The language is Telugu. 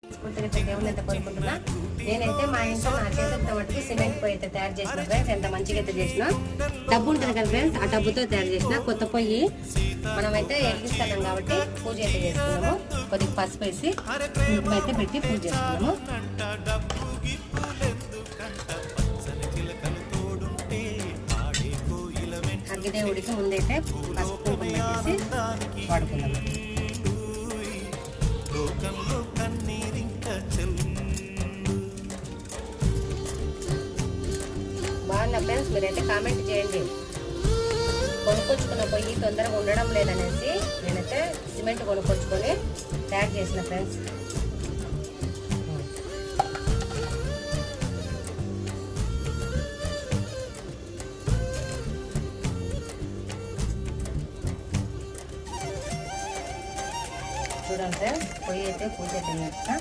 పూర్తిగా దేవుని అయితే కోరుకుంటున్నా. నేనైతే మా ఇంట్లో నా చేతులతో మటుకు సిమెంట్ పొయ్యి అయితే తయారు చేసిన ఫ్రెండ్స్. ఎంత మంచిగా అయితే చేసిన టబ్బు ఉంటుంది కదా ఫ్రెండ్స్, ఆ టబ్బుతో తయారు చేసిన కొత్త పొయ్యి మనమైతే ఎరిగిస్తున్నాం కాబట్టి పూజ అయితే చేసుకున్నాము. కొద్దిగా పసుపు వేసి అయితే పెట్టి పూజ చేసుకున్నాము. అగ్గిదేవుడికి ముందైతే పసుపు కుంకుమ పెట్టేసి వాడుకున్నాము. బాగుందా ఫ్రెండ్స్? మీరైతే కామెంట్ చేయండి. కొనుక్కొచ్చుకున్న పొయ్యి తొందరగా ఉండడం లేదనేసి నేనైతే సిమెంట్ కొనుక్కొచ్చుకొని తయారు చేసిన ఫ్రెండ్స్. చూడండి ఫ్రెండ్స్, పొయ్యి అయితే పూజ అయితే చేసిన.